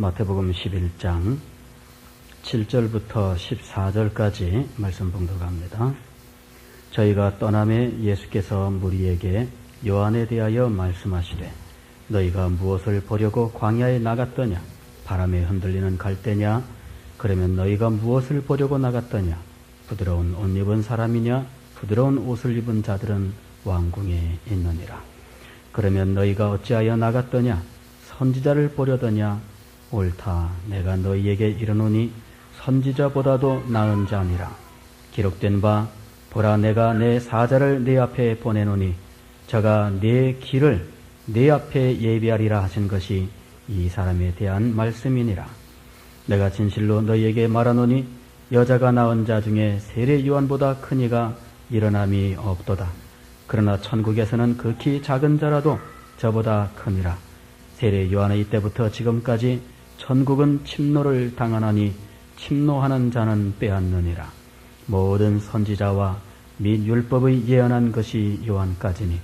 마태복음 11장 7절부터 14절까지 말씀 봉독합니다. 저희가 떠남에 예수께서 무리에게 요한에 대하여 말씀하시되 너희가 무엇을 보려고 광야에 나갔더냐? 바람에 흔들리는 갈대냐? 그러면 너희가 무엇을 보려고 나갔더냐? 부드러운 옷 입은 사람이냐? 부드러운 옷을 입은 자들은 왕궁에 있느니라. 그러면 너희가 어찌하여 나갔더냐? 선지자를 보려더냐? 옳다. 내가 너희에게 이르노니 선지자보다도 나은 자니라. 기록된 바 보라, 내가 내 사자를 네 앞에 보내노니 저가 네 길을 네 앞에 예비하리라 하신 것이 이 사람에 대한 말씀이니라. 내가 진실로 너희에게 말하노니 여자가 낳은 자 중에 세례 요한보다 큰 이가 일어남이 없도다. 그러나 천국에서는 극히 작은 자라도 저보다 크니라. 세례 요한의 이때부터 지금까지 천국은 침노를 당하나니 침노하는 자는 빼앗느니라. 모든 선지자와 및 율법의 예언한 것이 요한까지니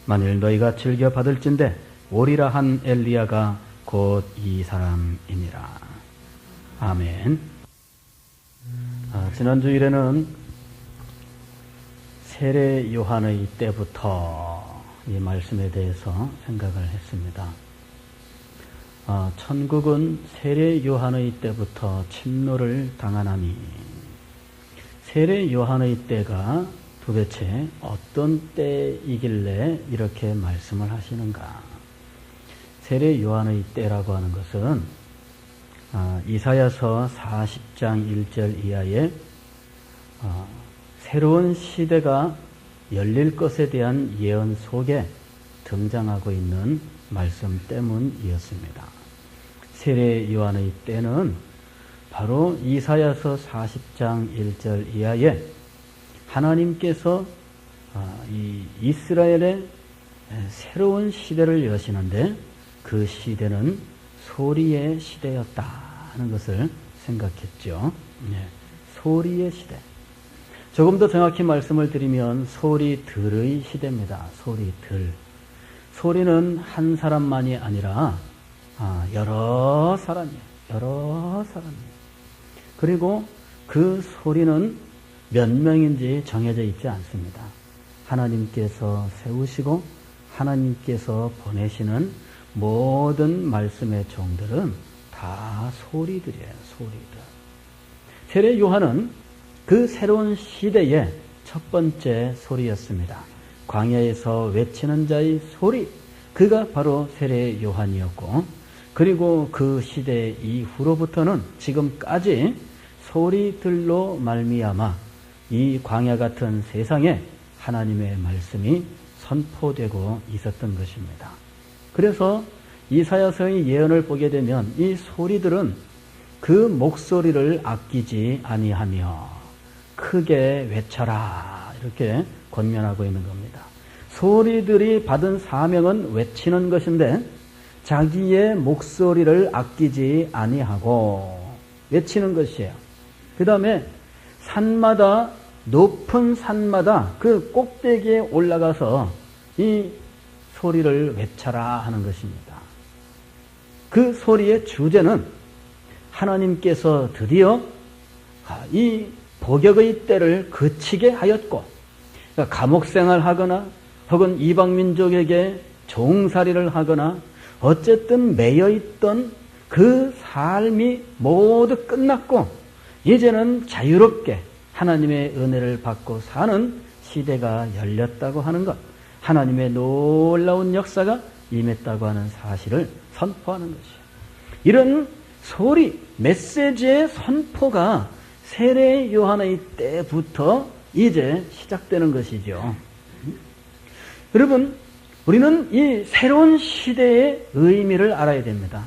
만일 너희가 즐겨 받을진대 오리라 한 엘리야가 곧 이 사람이니라. 아멘. 지난 주일에는 세례 요한의 때부터 이 말씀에 대해서 생각을 했습니다. 천국은 세례 요한의 때부터 침노를 당하나니, 세례 요한의 때가 도대체 어떤 때이길래 이렇게 말씀을 하시는가? 세례 요한의 때라고 하는 것은 이사야서 40장 1절 이하에 새로운 시대가 열릴 것에 대한 예언 속에 등장하고 있는 말씀 때문이었습니다. 세례 요한의 때는 바로 이사야서 40장 1절 이하에 하나님께서 이 이스라엘의 새로운 시대를 여시는데 그 시대는 소리의 시대였다는 것을 생각했죠. 소리의 시대. 조금 더 정확히 말씀을 드리면 소리들의 시대입니다. 소리들. 소리는 한 사람만이 아니라 여러 사람이에요. 여러 사람이에요. 그리고 그 소리는 몇 명인지 정해져 있지 않습니다. 하나님께서 세우시고 하나님께서 보내시는 모든 말씀의 종들은 다 소리들이에요. 소리들. 세례 요한은 그 새로운 시대의 첫 번째 소리였습니다. 광야에서 외치는 자의 소리, 그가 바로 세례 요한이었고, 그리고 그 시대 이후로부터는 지금까지 소리들로 말미암아 이 광야 같은 세상에 하나님의 말씀이 선포되고 있었던 것입니다. 그래서 이사야서의 예언을 보게 되면 이 소리들은 그 목소리를 아끼지 아니하며 크게 외쳐라, 이렇게 권면하고 있는 겁니다. 소리들이 받은 사명은 외치는 것인데 자기의 목소리를 아끼지 아니하고 외치는 것이에요. 그 다음에 산마다, 높은 산마다 그 꼭대기에 올라가서 이 소리를 외쳐라 하는 것입니다. 그 소리의 주제는 하나님께서 드디어 이 복역의 때를 그치게 하였고, 그러니까 감옥생활 하거나 혹은 이방민족에게 종살이를 하거나 어쨌든 매여있던 그 삶이 모두 끝났고 이제는 자유롭게 하나님의 은혜를 받고 사는 시대가 열렸다고 하는 것, 하나님의 놀라운 역사가 임했다고 하는 사실을 선포하는 것이에요. 이런 소리, 메시지의 선포가 세례 요한의 때부터 이제 시작되는 것이죠. 여러분, 우리는 이 새로운 시대의 의미를 알아야 됩니다.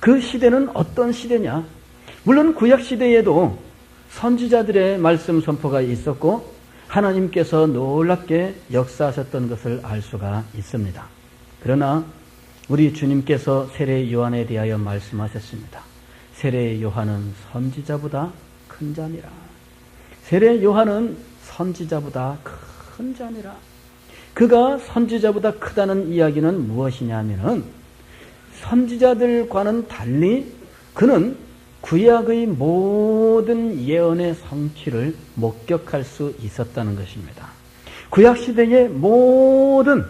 그 시대는 어떤 시대냐? 물론 구약 시대에도 선지자들의 말씀 선포가 있었고 하나님께서 놀랍게 역사하셨던 것을 알 수가 있습니다. 그러나 우리 주님께서 세례 요한에 대하여 말씀하셨습니다. 세례 요한은 선지자보다 큰 자니라. 세례 요한은 선지자보다 큰 자니라. 그가 선지자보다 크다는 이야기는 무엇이냐면은 선지자들과는 달리 그는 구약의 모든 예언의 성취를 목격할 수 있었다는 것입니다. 구약 시대의 모든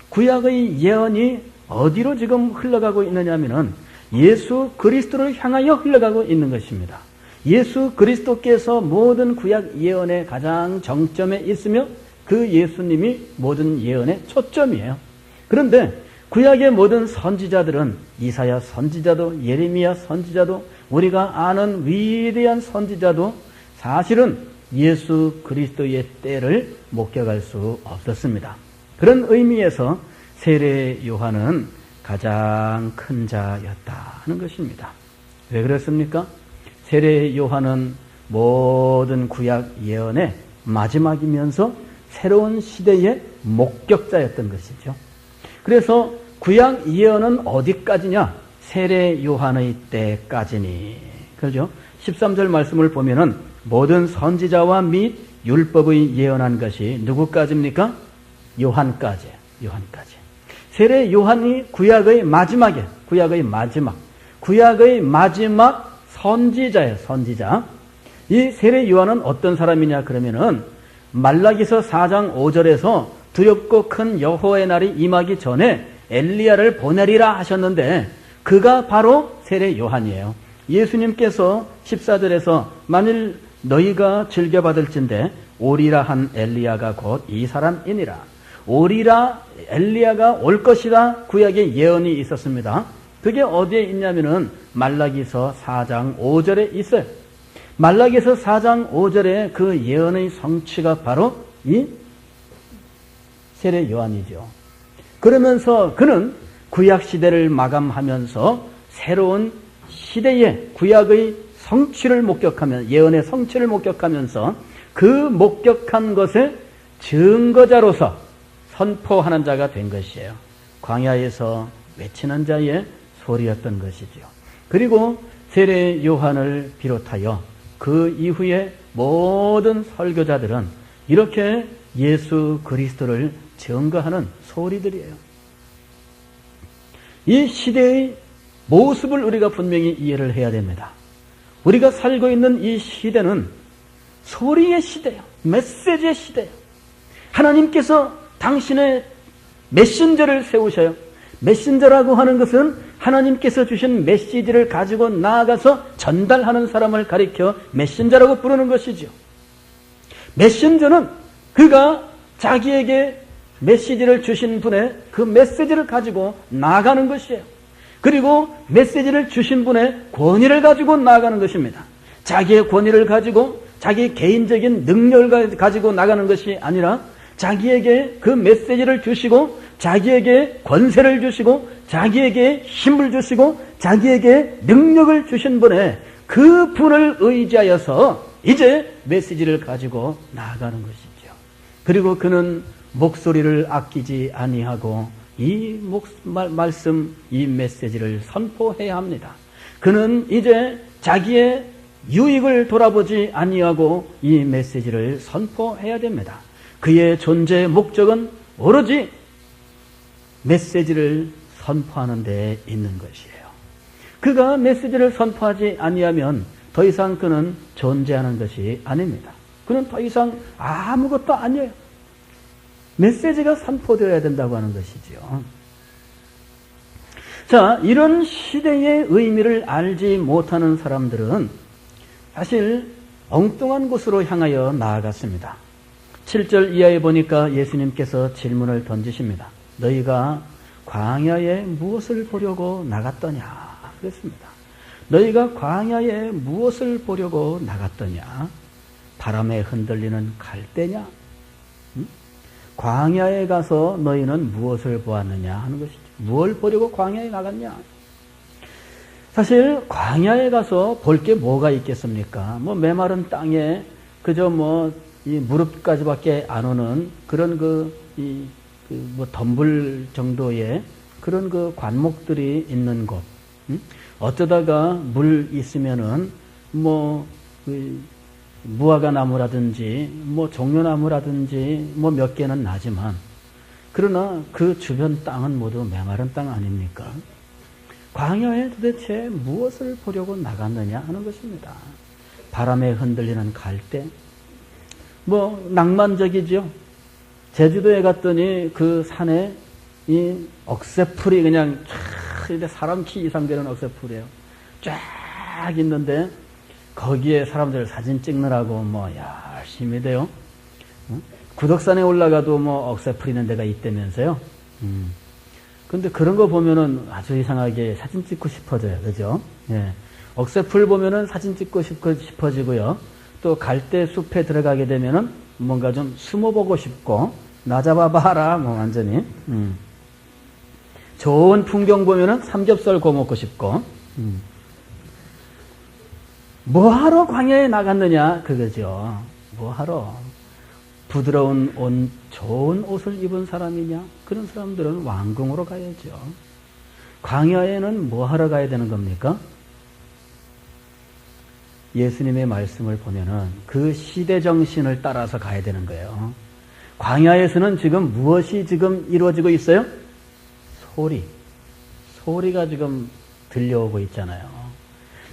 구약의 예언이 어디로 지금 흘러가고 있느냐면은 예수 그리스도를 향하여 흘러가고 있는 것입니다. 예수 그리스도께서 모든 구약 예언의 가장 정점에 있으며 그 예수님이 모든 예언의 초점이에요. 그런데 구약의 모든 선지자들은 이사야 선지자도 예레미야 선지자도 우리가 아는 위대한 선지자도 사실은 예수 그리스도의 때를 목격할 수 없었습니다. 그런 의미에서 세례 요한은 가장 큰 자였다 하는 것입니다. 왜 그렇습니까? 세례 요한은 모든 구약 예언의 마지막이면서 새로운 시대의 목격자였던 것이죠. 그래서 구약 예언은 어디까지냐? 세례 요한의 때까지니. 그렇죠? 13절 말씀을 보면은 모든 선지자와 및 율법의 예언한 것이 누구까지입니까? 요한까지. 요한까지. 세례 요한이 구약의 마지막 선지자예요. 선지자. 이 세례 요한은 어떤 사람이냐 그러면은 말라기서 4장 5절에서 두렵고 큰 여호와의 날이 임하기 전에 엘리야를 보내리라 하셨는데 그가 바로 세례 요한이에요. 예수님께서 14절에서 만일 너희가 즐겨받을진대 오리라 한 엘리야가 곧 이 사람이니라. 오리라 엘리야가 올 것이라 구약의 예언이 있었습니다. 그게 어디에 있냐면은 말라기서 4장 5절에 있어요. 말라기서 4장 5절에 그 예언의 성취가 바로 이 세례 요한이죠. 그러면서 그는 구약 시대를 마감하면서 새로운 시대의 구약의 성취를 목격하면 예언의 성취를 목격하면서 그 목격한 것의 증거자로서 선포하는 자가 된 것이에요. 광야에서 외치는 자의 소리였던 것이죠. 그리고 세례 요한을 비롯하여 그 이후에 모든 설교자들은 이렇게 예수 그리스도를 증거하는 소리들이에요. 이 시대의 모습을 우리가 분명히 이해를 해야 됩니다. 우리가 살고 있는 이 시대는 소리의 시대예요. 메시지의 시대예요. 하나님께서 당신의 메신저를 세우셔요. 메신저라고 하는 것은 하나님께서 주신 메시지를 가지고 나아가서 전달하는 사람을 가리켜 메신저라고 부르는 것이죠. 메신저는 그가 자기에게 메시지를 주신 분의 그 메시지를 가지고 나아가는 것이에요. 그리고 메시지를 주신 분의 권위를 가지고 나아가는 것입니다. 자기의 권위를 가지고 자기 개인적인 능력을 가지고 나가는 것이 아니라 자기에게 그 메시지를 주시고 자기에게 권세를 주시고 자기에게 힘을 주시고 자기에게 능력을 주신 분의 그 분을 의지하여서 이제 메시지를 가지고 나아가는 것이죠. 그리고 그는 목소리를 아끼지 아니하고 이 말씀, 이 메시지를 선포해야 합니다. 그는 이제 자기의 유익을 돌아보지 아니하고 이 메시지를 선포해야 됩니다. 그의 존재의 목적은 오로지 메시지를 선포하는 데 있는 것이에요. 그가 메시지를 선포하지 아니하면 더 이상 그는 존재하는 것이 아닙니다. 그는 더 이상 아무것도 아니에요. 메시지가 선포되어야 된다고 하는 것이죠. 자, 이런 시대의 의미를 알지 못하는 사람들은 사실 엉뚱한 곳으로 향하여 나아갔습니다. 7절 이하에 보니까 예수님께서 질문을 던지십니다. 너희가 광야에 무엇을 보려고 나갔더냐? 그랬습니다. 너희가 광야에 무엇을 보려고 나갔더냐? 바람에 흔들리는 갈대냐? 광야에 가서 너희는 무엇을 보았느냐 하는 것이죠. 무엇을 보려고 광야에 나갔냐? 사실 광야에 가서 볼 게 뭐가 있겠습니까? 뭐 메마른 땅에 그저 이 무릎까지밖에 안 오는 그런 덤불 정도의 그런 그 관목들이 있는 곳. 어쩌다가 물 있으면은 무화과 나무라든지 종려나무라든지 몇 개는 나지만 그러나 그 주변 땅은 모두 메마른 땅 아닙니까? 광야에 도대체 무엇을 보려고 나갔느냐 하는 것입니다. 바람에 흔들리는 갈대, 낭만적이죠. 제주도에 갔더니 그 산에 이 억새풀이 그냥 쫙, 사람 키 이상 되는 억새풀이에요. 쫙 있는데 거기에 사람들 사진 찍느라고 열심히 돼요. 구덕산에 올라가도 억새풀 있는 데가 있다면서요. 근데 그런 거 보면은 아주 이상하게 사진 찍고 싶어져요. 그죠? 예. 억새풀 보면은 사진 찍고 싶어지고요. 또 갈대 숲에 들어가게 되면은 뭔가 좀 숨어보고 싶고, 나 잡아봐라, 완전히. 좋은 풍경 보면은 삼겹살 구워 먹고 싶고, 뭐하러 광야에 나갔느냐, 그거죠. 뭐하러. 부드러운 좋은 옷을 입은 사람이냐? 그런 사람들은 왕궁으로 가야죠. 광야에는 뭐하러 가야 되는 겁니까? 예수님의 말씀을 보면은 그 시대 정신을 따라서 가야 되는 거예요. 광야에서는 지금 무엇이 지금 이루어지고 있어요? 소리가 지금 들려오고 있잖아요.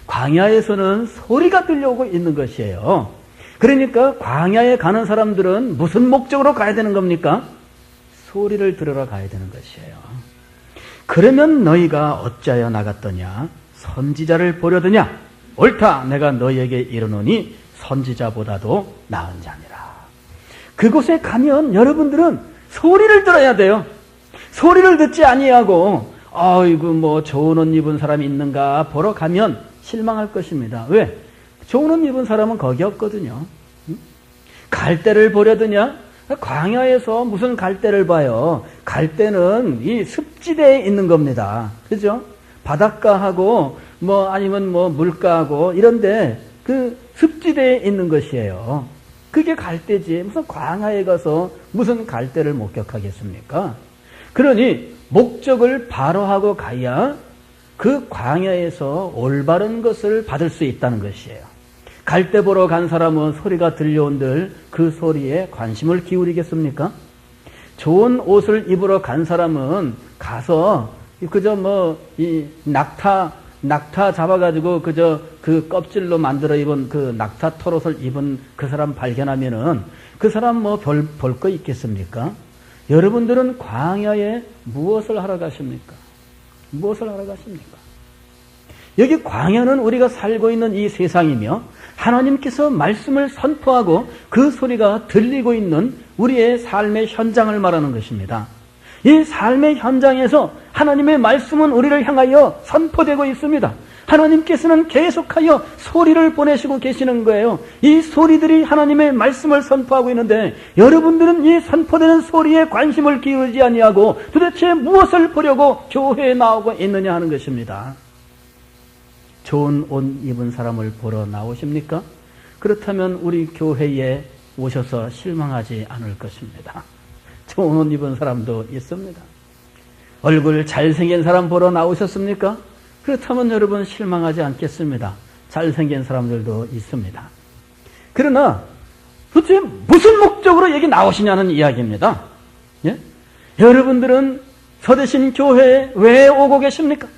광야에서는 소리가 들려오고 있는 것이에요. 그러니까 광야에 가는 사람들은 무슨 목적으로 가야 되는 겁니까? 소리를 들으러 가야 되는 것이에요. 그러면 너희가 어찌하여 나갔더냐? 선지자를 보려더냐? 옳다, 내가 너희에게 이르노니 선지자보다도 나은 자니라. 그곳에 가면 여러분들은 소리를 들어야 돼요. 소리를 듣지 아니하고 아이고 좋은 옷 입은 사람이 있는가 보러 가면 실망할 것입니다. 왜? 좋은 옷 입은 사람은 거기 없거든요. 갈대를 보려더냐? 광야에서 무슨 갈대를 봐요? 갈대는 이 습지대에 있는 겁니다. 그죠? 바닷가하고 아니면 물가하고 이런데 그 습지대에 있는 것이에요. 그게 갈대지. 무슨 광야에 가서 무슨 갈대를 목격하겠습니까? 그러니 목적을 바로 하고 가야 그 광야에서 올바른 것을 받을 수 있다는 것이에요. 갈대 보러 간 사람은 소리가 들려온들 그 소리에 관심을 기울이겠습니까? 좋은 옷을 입으러 간 사람은 가서 그저 이 낙타 잡아가지고 그저 그 껍질로 만들어 입은 그 낙타 털옷을 입은 그 사람 발견하면은 그 사람 볼 거 있겠습니까? 여러분들은 광야에 무엇을 하러 가십니까? 무엇을 하러 가십니까? 여기 광야는 우리가 살고 있는 이 세상이며 하나님께서 말씀을 선포하고 그 소리가 들리고 있는 우리의 삶의 현장을 말하는 것입니다. 이 삶의 현장에서 하나님의 말씀은 우리를 향하여 선포되고 있습니다. 하나님께서는 계속하여 소리를 보내시고 계시는 거예요. 이 소리들이 하나님의 말씀을 선포하고 있는데 여러분들은 이 선포되는 소리에 관심을 기울이지 아니하고 도대체 무엇을 보려고 교회에 나오고 있느냐 하는 것입니다. 좋은 옷 입은 사람을 보러 나오십니까? 그렇다면 우리 교회에 오셔서 실망하지 않을 것입니다. 좋은 옷 입은 사람도 있습니다. 얼굴 잘생긴 사람 보러 나오셨습니까? 그렇다면 여러분 실망하지 않겠습니다. 잘생긴 사람들도 있습니다. 그러나 도대체 무슨 목적으로 여기 나오시냐는 이야기입니다. 예? 여러분들은 서대신 교회에 왜 오고 계십니까?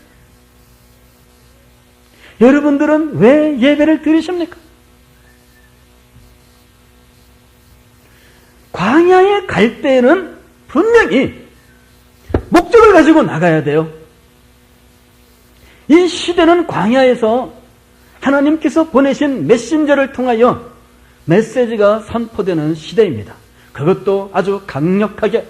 여러분들은 왜 예배를 드리십니까? 광야에 갈 때는 분명히 목적을 가지고 나가야 돼요. 이 시대는 광야에서 하나님께서 보내신 메신저를 통하여 메시지가 선포되는 시대입니다. 그것도 아주 강력하게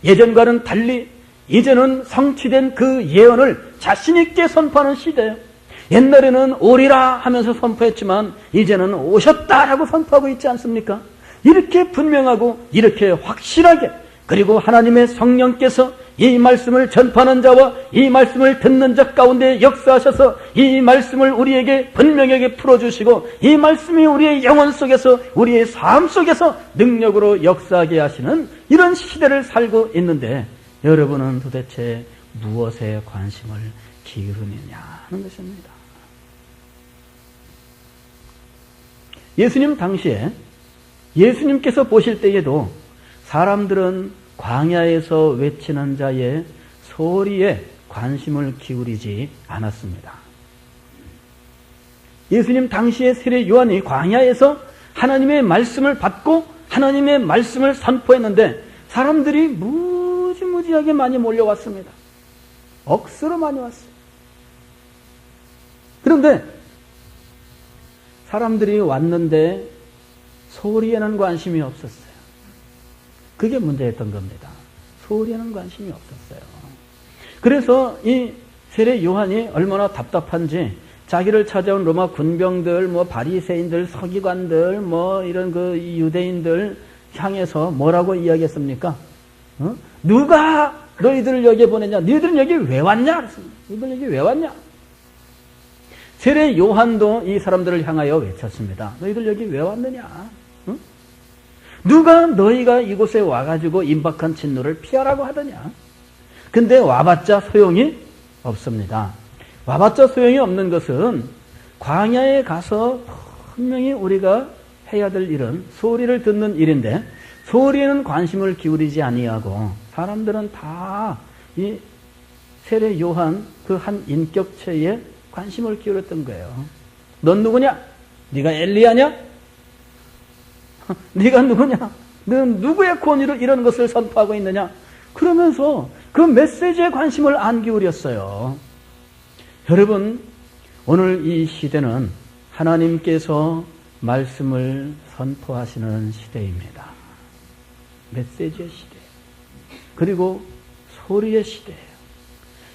예전과는 달리 이제는 성취된 그 예언을 자신 있게 선포하는 시대예요. 옛날에는 오리라 하면서 선포했지만 이제는 오셨다라고 선포하고 있지 않습니까? 이렇게 분명하고 이렇게 확실하게 그리고 하나님의 성령께서 이 말씀을 전파하는 자와 이 말씀을 듣는 자 가운데 역사하셔서 이 말씀을 우리에게 분명하게 풀어주시고 이 말씀이 우리의 영혼 속에서 우리의 삶 속에서 능력으로 역사하게 하시는 이런 시대를 살고 있는데 여러분은 도대체 무엇에 관심을 기울이느냐 하는 것입니다. 예수님 당시에 예수님께서 보실 때에도 사람들은 광야에서 외치는 자의 소리에 관심을 기울이지 않았습니다. 예수님 당시의 세례 요한이 광야에서 하나님의 말씀을 받고 하나님의 말씀을 선포했는데 사람들이 무지무지하게 많이 몰려왔습니다. 억수로 많이 왔어요. 그런데 사람들이 왔는데 소리에는 관심이 없었어요. 그게 문제였던 겁니다. 소리에는 관심이 없었어요. 그래서 이 세례 요한이 얼마나 답답한지 자기를 찾아온 로마 군병들, 바리새인들, 서기관들, 이런 유대인들 향해서 뭐라고 이야기했습니까? 누가 너희들을 여기에 보냈냐? 너희들은 여기 왜 왔냐? 그랬습니다. 너희들 여기 왜 왔냐? 세례 요한도 이 사람들을 향하여 외쳤습니다. 너희들 여기 왜 왔느냐? 누가 너희가 이곳에 와가지고 임박한 진노를 피하라고 하더냐? 근데 와봤자 소용이 없습니다. 와봤자 소용이 없는 것은 광야에 가서 분명히 우리가 해야 될 일은 소리를 듣는 일인데 소리에는 관심을 기울이지 아니하고 사람들은 다 이 세례 요한 그 한 인격체에 관심을 기울였던 거예요. 넌 누구냐? 네가 엘리야냐? 네가 누구냐? 넌 누구의 권위로 이런 것을 선포하고 있느냐? 그러면서 그 메시지에 관심을 안 기울였어요. 여러분, 오늘 이 시대는 하나님께서 말씀을 선포하시는 시대입니다. 메시지의 시대, 그리고 소리의 시대예요.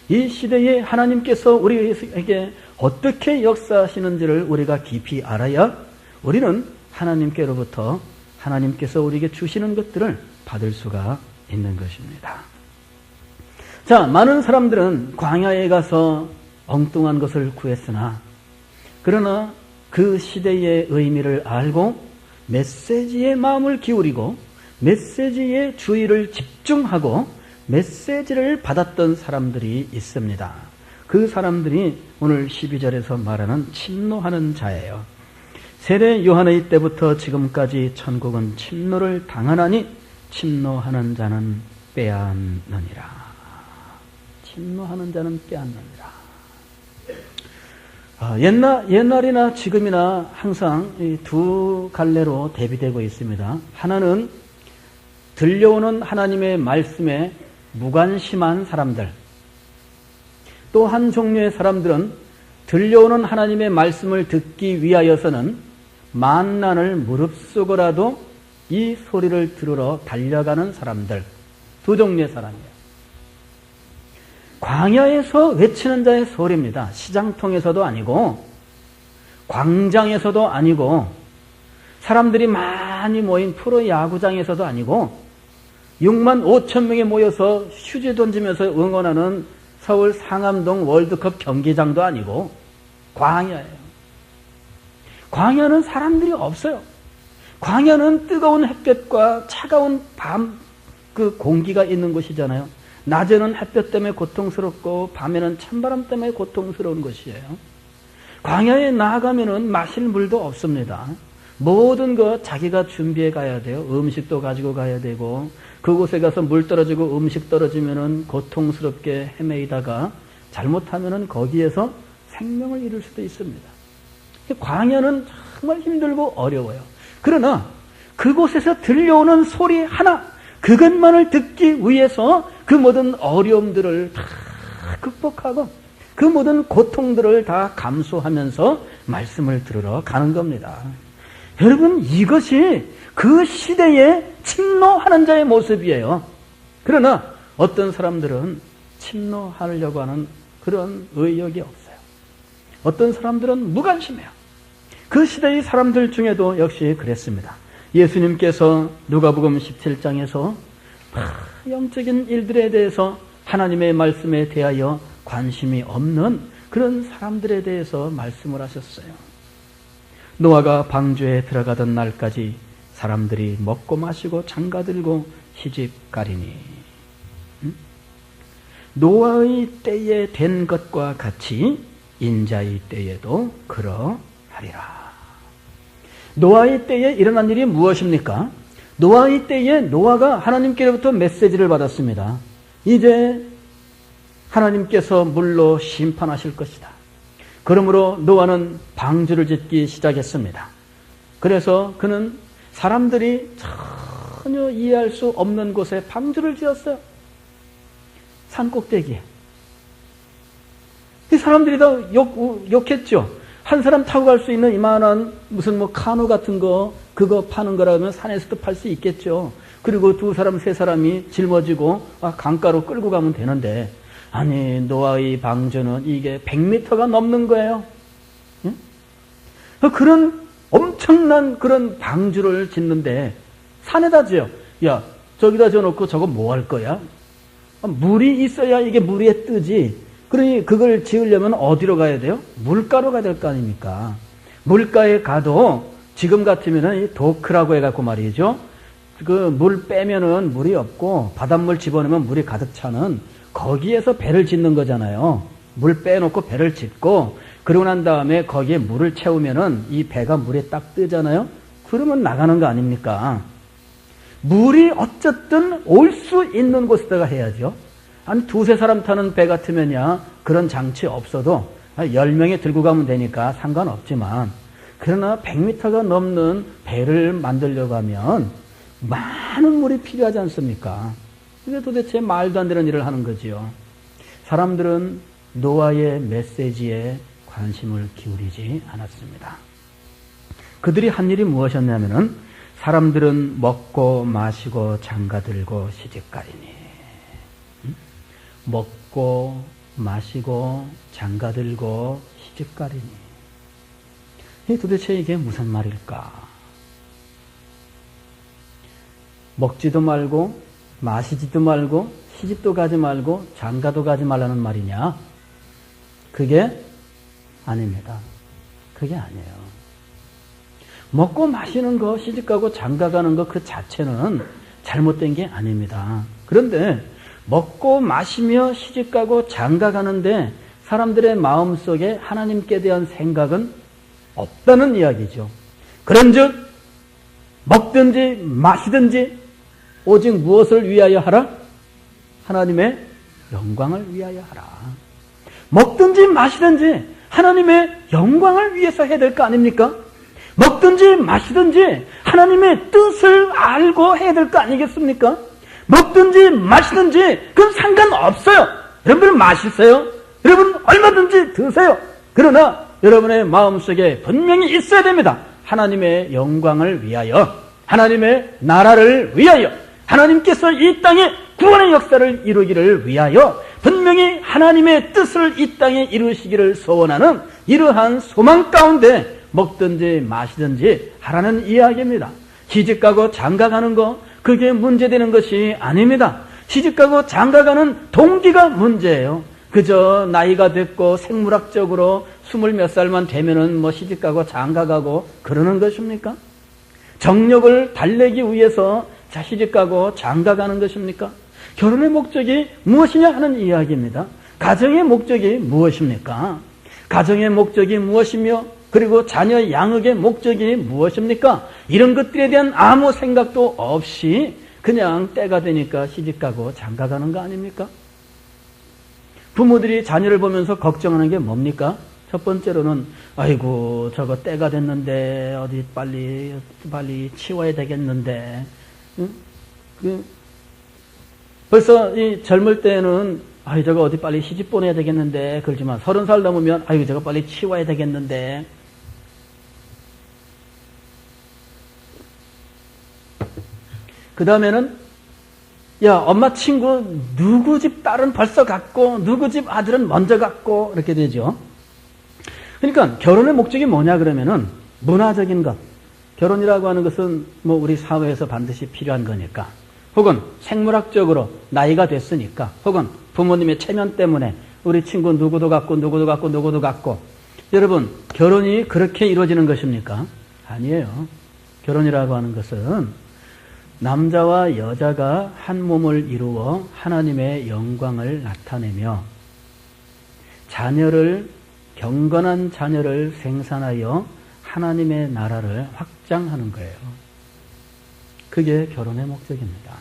이 시대에 하나님께서 우리에게 어떻게 역사하시는지를 우리가 깊이 알아야 우리는 하나님께로부터 하나님께서 우리에게 주시는 것들을 받을 수가 있는 것입니다. 자, 많은 사람들은 광야에 가서 엉뚱한 것을 구했으나 그러나 그 시대의 의미를 알고 메시지에 마음을 기울이고 메시지에 주의를 집중하고 메시지를 받았던 사람들이 있습니다. 그 사람들이 오늘 12절에서 말하는 침노하는 자예요. 세례 요한의 때부터 지금까지 천국은 침노를 당하나니 침노하는 자는 빼앗느니라. 침노하는 자는 빼앗느니라. 옛날이나 지금이나 항상 이 두 갈래로 대비되고 있습니다. 하나는 들려오는 하나님의 말씀에 무관심한 사람들, 또 한 종류의 사람들은 들려오는 하나님의 말씀을 듣기 위하여서는 만난을 무릅쓰고라도 이 소리를 들으러 달려가는 사람들, 두 종류의 사람이에요. 광야에서 외치는 자의 소리입니다. 시장통에서도 아니고 광장에서도 아니고 사람들이 많이 모인 프로야구장에서도 아니고 6만 5천 명이 모여서 휴지 던지면서 응원하는 서울 상암동 월드컵 경기장도 아니고 광야예요. 광야는 사람들이 없어요. 광야는 뜨거운 햇볕과 차가운 밤 그 공기가 있는 곳이잖아요. 낮에는 햇볕 때문에 고통스럽고 밤에는 찬바람 때문에 고통스러운 것이에요. 광야에 나아가면은 마실 물도 없습니다. 모든 것 자기가 준비해 가야 돼요. 음식도 가지고 가야 되고 그곳에 가서 물 떨어지고 음식 떨어지면은 고통스럽게 헤매이다가 잘못하면은 거기에서 생명을 잃을 수도 있습니다. 광야는 정말 힘들고 어려워요. 그러나 그곳에서 들려오는 소리 하나, 그것만을 듣기 위해서 그 모든 어려움들을 다 극복하고 그 모든 고통들을 다 감수하면서 말씀을 들으러 가는 겁니다. 여러분, 이것이 그 시대에 침노하는 자의 모습이에요. 그러나 어떤 사람들은 침노하려고 하는 그런 의욕이 없어요. 어떤 사람들은 무관심해요. 그 시대의 사람들 중에도 역시 그랬습니다. 예수님께서 누가복음 17장에서 영적인 일들에 대해서 하나님의 말씀에 대하여 관심이 없는 그런 사람들에 대해서 말씀을 하셨어요. 노아가 방주에 들어가던 날까지 사람들이 먹고 마시고 장가들고 시집가리니 노아의 때에 된 것과 같이 인자의 때에도 그러하리라. 노아의 때에 일어난 일이 무엇입니까? 노아의 때에 노아가 하나님께로부터 메시지를 받았습니다. 이제 하나님께서 물로 심판하실 것이다. 그러므로 노아는 방주를 짓기 시작했습니다. 그래서 그는 사람들이 전혀 이해할 수 없는 곳에 방주를 지었어요. 산 꼭대기에. 이 사람들이 다 욕했죠. 한 사람 타고 갈 수 있는 이만한 무슨 뭐 카누 같은 거 그거 파는 거라면 산에서도 팔 수 있겠죠. 그리고 두 사람 세 사람이 짊어지고 강가로 끌고 가면 되는데, 아니 노아의 방주는 이게 100m가 넘는 거예요. 응? 그런 엄청난 그런 방주를 짓는데 산에다 지어. 야, 저기다 지어놓고 저거 뭐 할 거야? 물이 있어야 이게 물 위에 뜨지. 그러니 그걸 지으려면 어디로 가야 돼요? 물가로 가야 될 거 아닙니까? 물가에 가도 지금 같으면은 이 도크라고 해갖고 말이죠. 그 물 빼면은 물이 없고 바닷물 집어넣으면 물이 가득 차는 거기에서 배를 짓는 거잖아요. 물 빼놓고 배를 짓고 그러고 난 다음에 거기에 물을 채우면은 이 배가 물에 딱 뜨잖아요. 그러면 나가는 거 아닙니까? 물이 어쨌든 올 수 있는 곳에다가 해야죠. 한 두세 사람 타는 배 같으면야 그런 장치 없어도 10명이 들고 가면 되니까 상관없지만, 그러나 100m가 넘는 배를 만들려고 하면 많은 물이 필요하지 않습니까? 이게 도대체 말도 안 되는 일을 하는 거지요. 사람들은 노아의 메시지에 관심을 기울이지 않았습니다. 그들이 한 일이 무엇이었냐면은 사람들은 먹고 마시고 장가들고 시집가리니. 먹고 마시고 장가들고 시집가리니. 도대체 이게 무슨 말일까? 먹지도 말고 마시지도 말고 시집도 가지 말고 장가도 가지 말라는 말이냐? 그게 아닙니다. 그게 아니에요. 먹고 마시는 거, 시집가고 장가가는 거 그 자체는 잘못된 게 아닙니다. 그런데 먹고 마시며 시집가고 장가가는데 사람들의 마음속에 하나님께 대한 생각은 없다는 이야기죠. 그런즉 먹든지 마시든지 오직 무엇을 위하여 하라? 하나님의 영광을 위하여 하라. 먹든지 마시든지 하나님의 영광을 위해서 해야 될 거 아닙니까? 먹든지 마시든지 하나님의 뜻을 알고 해야 될 거 아니겠습니까? 먹든지 마시든지 그건 상관없어요. 여러분 마시세요. 여러분 얼마든지 드세요. 그러나 여러분의 마음속에 분명히 있어야 됩니다. 하나님의 영광을 위하여, 하나님의 나라를 위하여, 하나님께서 이 땅에 구원의 역사를 이루기를 위하여 분명히 하나님의 뜻을 이 땅에 이루시기를 소원하는 이러한 소망 가운데 먹든지 마시든지 하라는 이야기입니다. 시집가고 장가가는 거 그게 문제되는 것이 아닙니다. 시집가고 장가가는 동기가 문제예요. 그저 나이가 됐고 생물학적으로 20몇 살만 되면은 뭐 시집가고 장가가고 그러는 것입니까? 정력을 달래기 위해서 시집가고 장가가는 것입니까? 결혼의 목적이 무엇이냐 하는 이야기입니다. 가정의 목적이 무엇입니까? 가정의 목적이 무엇이며 그리고 자녀 양육의 목적이 무엇입니까? 이런 것들에 대한 아무 생각도 없이 그냥 때가 되니까 시집가고 장가가는 거 아닙니까? 부모들이 자녀를 보면서 걱정하는 게 뭡니까? 첫 번째로는 아이고 저거 때가 됐는데 어디 빨리 치워야 되겠는데. 응? 벌써 이 젊을 때는 아이 저거 어디 빨리 시집 보내야 되겠는데 그러지만 30살 넘으면 아이고 저거 빨리 치워야 되겠는데. 그 다음에는 야 엄마 친구 누구 집 딸은 벌써 갔고 누구 집 아들은 먼저 갔고 이렇게 되죠. 그러니까 결혼의 목적이 뭐냐 그러면은 문화적인 것. 결혼이라고 하는 것은 뭐 우리 사회에서 반드시 필요한 거니까, 혹은 생물학적으로 나이가 됐으니까, 혹은 부모님의 체면 때문에 우리 친구 누구도 갔고 누구도 갔고 누구도 갔고. 여러분 결혼이 그렇게 이루어지는 것입니까? 아니에요. 결혼이라고 하는 것은 남자와 여자가 한 몸을 이루어 하나님의 영광을 나타내며 경건한 자녀를 생산하여 하나님의 나라를 확장하는 거예요. 그게 결혼의 목적입니다.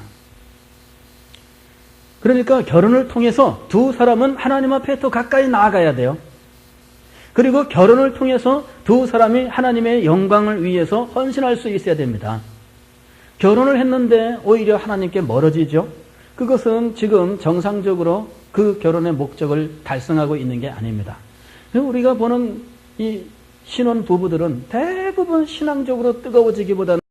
그러니까 결혼을 통해서 두 사람은 하나님 앞에 더 가까이 나아가야 돼요. 그리고 결혼을 통해서 두 사람이 하나님의 영광을 위해서 헌신할 수 있어야 됩니다. 결혼을 했는데 오히려 하나님께 멀어지죠. 그것은 지금 정상적으로 그 결혼의 목적을 달성하고 있는 게 아닙니다. 우리가 보는 이 신혼 부부들은 대부분 신앙적으로 뜨거워지기보다는